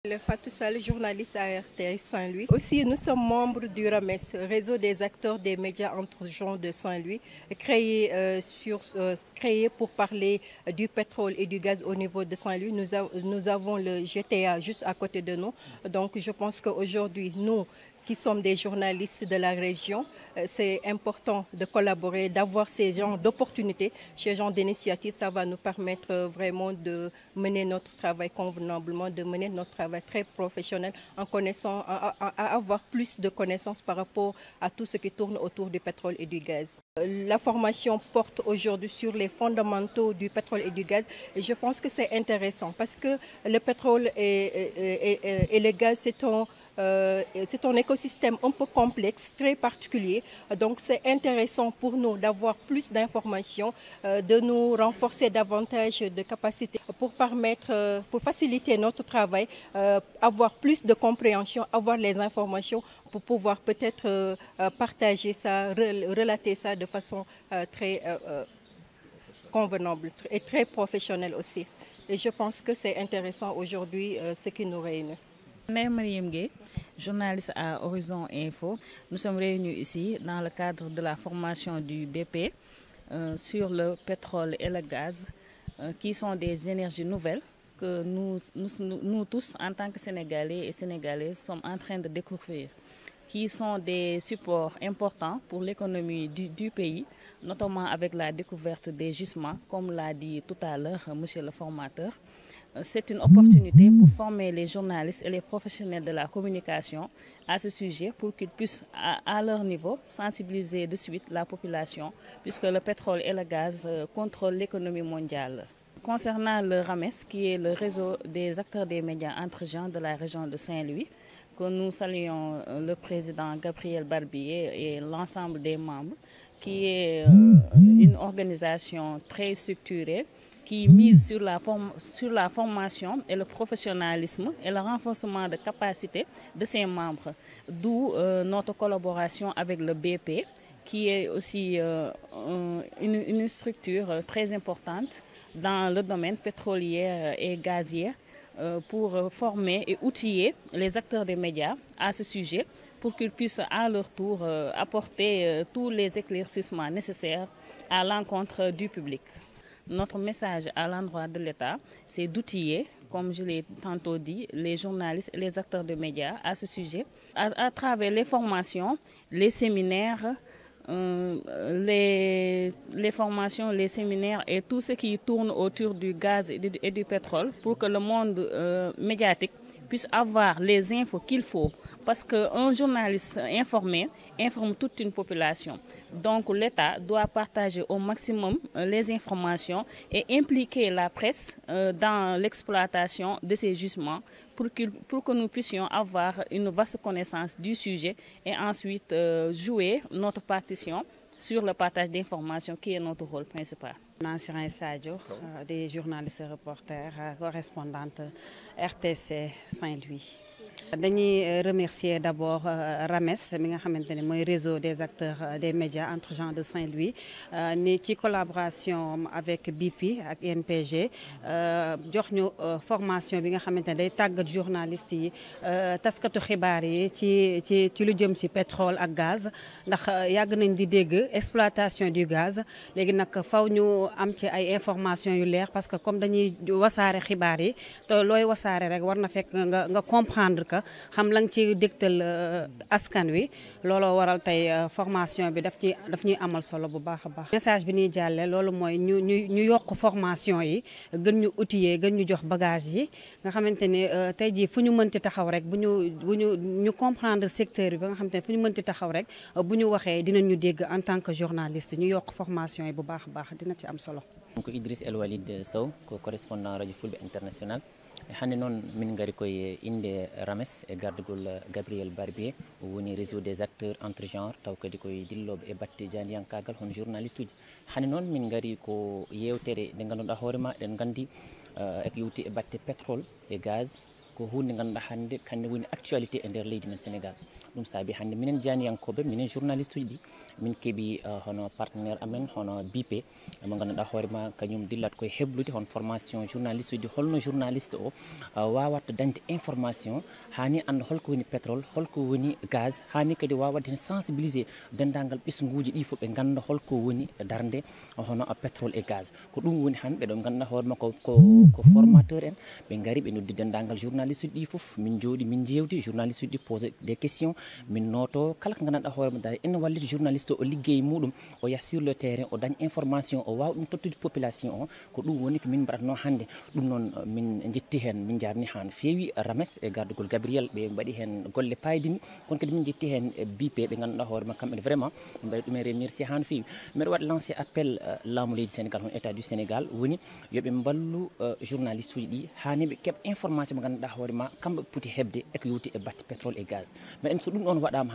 Le Fatou Sall, journaliste à RTI Saint-Louis. Aussi, nous sommes membres du RAMES, réseau des acteurs des médias entre gens de Saint-Louis, créé pour parler du pétrole et du gaz au niveau de Saint-Louis. Nous avons le GTA juste à côté de nous. Donc, je pense qu'aujourd'hui, nous qui sommes des journalistes de la région, c'est important de collaborer, d'avoir ces genres d'opportunités, ces genres d'initiatives. Ça va nous permettre vraiment de mener notre travail convenablement, de mener notre travail très professionnel en connaissant, à avoir plus de connaissances par rapport à tout ce qui tourne autour du pétrole et du gaz. La formation porte aujourd'hui sur les fondamentaux du pétrole et du gaz et je pense que c'est intéressant parce que le pétrole et le gaz, c'est un écosystème un peu complexe, très particulier. Donc c'est intéressant pour nous d'avoir plus d'informations, de nous renforcer davantage de capacités pour faciliter notre travail, avoir plus de compréhension, avoir les informations pour pouvoir peut-être partager ça, relater ça de façon très convenable et très professionnelle aussi. Et je pense que c'est intéressant aujourd'hui ce qui nous réunit. Mariam Gueye, journaliste à Horizon Info. Nous sommes réunis ici dans le cadre de la formation du BP sur le pétrole et le gaz, qui sont des énergies nouvelles que nous tous, en tant que Sénégalais et Sénégalaises, sommes en train de découvrir, qui sont des supports importants pour l'économie du pays, notamment avec la découverte des gisements, comme l'a dit tout à l'heure monsieur le formateur. C'est une opportunité pour former les journalistes et les professionnels de la communication à ce sujet pour qu'ils puissent, à leur niveau, sensibiliser de suite la population, puisque le pétrole et le gaz contrôlent l'économie mondiale. Concernant le RAMES, qui est le réseau des acteurs des médias entre gens de la région de Saint-Louis, que nous saluons le président Gabriel Barbier et l'ensemble des membres, qui est une organisation très structurée, qui mise sur la formation et le professionnalisme et le renforcement de capacité de ses membres. D'où notre collaboration avec le BP, qui est aussi une structure très importante dans le domaine pétrolier et gazier, pour former et outiller les acteurs des médias à ce sujet, pour qu'ils puissent à leur tour apporter tous les éclaircissements nécessaires à l'encontre du public. Notre message à l'endroit de l'État, c'est d'outiller, comme je l'ai tantôt dit, les journalistes et les acteurs de médias à ce sujet, à travers les formations, les séminaires, les formations, les séminaires et tout ce qui tourne autour du gaz et du pétrole, pour que le monde médiatique puisse avoir les infos qu'il faut. Parce qu'un journaliste informé informe toute une population. Donc l'État doit partager au maximum les informations et impliquer la presse dans l'exploitation de ces gisements pour que nous puissions avoir une vaste connaissance du sujet et ensuite jouer notre partition sur le partage d'informations qui est notre rôle principal. Nanciré Sadio, des journalistes et reporters, correspondante RTC Saint-Louis. Dañuy remercier d'abord RAMES mi nga xamantene moy réseau des acteurs des médias entre gens de Saint-Louis ni ci collaboration avec BP ak INPG jox ñu formation bi nga xamantene day tàggat journalistes yi taskatu xibaar yi ci lu jëm ci pétrole ak gaz ndax yàgg nañ di dégg exploitation du gaz léegi nag faw ñu am ci ay information yu leer parce que comme dañuy wasaare xibaar yi te looy wasaare rek war na fekk nga comprendre que xam la nga ci dégtal askan wi looloo waral tey formation bi daf ñuy amal solo bu baax a baax. Message bi ñuy jàlle loolu mooy ñu yokk formation yi gën ñu outiller gën ñu jox bagage yi nga xamante ne tey jii fu ñu mënti taxaw rek bu ñu comprendre secteur bi ba nga xamante ne fu ñu mënti taxaw rek bu ñu waxee dinañ ñu dégg en tant que journaliste ñu yokk formation yi bu baax a baax dina ci am solo. Donc Idriss El Walid Sow ko correspondant radio Fulbe International. hande noon min gari koye inde RAMES e gardugol Gabriel Barbier woni réseau des acteurs entre genre taw kadi koye dilloɓe e batte janiyankagal hono journaliste uji hande noon min gari ko yewtere nde ganduɗa hoorema eɗen gandi eko yewti e batte pétrole et gaz ko hunde ganduɗa hande kanne woni actualité e nder leydi men Sénégal ɗum saabi hannde minen janiyankoɓe minen journaliste uji ɗi min keeɓi hono partenaire amen hono BP mo ganduɗa hoorema kañum dillat koye heblude hon formation journaliste uji holno journaliste o wawata dañde information hani anda holko woni pétrole holko woni gaz hani kadi wawade hen sensibiliser dendagal ɓesguji ɗi fof ɓe ganda holko woni darde hono pétrole et gaz ko ɗum woni hande ɓeɗo ganduɗa hoorema ko formateur en ɓe gari ɓe noddi dendagal journaliste uji ɗi fof min jooɗi min jewdi journaliste uji ɗi posé des questions min noto kala ko ganduɗa hoorema dari ene wallita journaliste o liggey muɗum o yaha sur le terrain o dañ information o wawa ɗum tottude population o ko ɗum woni ko min mbaɗatno hannde ɗum noon min jetti hen min jarni ha no feewi Rames e gardugol Gabriel ɓe mbaɗi hen golle paydini kono kadi min jetti hen BP ɓe ganduɗa hoorema kamɓe vraiment ɓe mbaɗi ɗumen remercier ha no feewi mbiɗa waɗa lancé appel laamu leydi Sénégal hono état du Sénégal woni yoɓe mballu journaliste uji ɗi hani ɓe keeɓa information mo ganduɗa hoorema kamɓe poti hebde eko yowti e batte pétrole et gaz mbeɗa so ɗum ɗon waɗama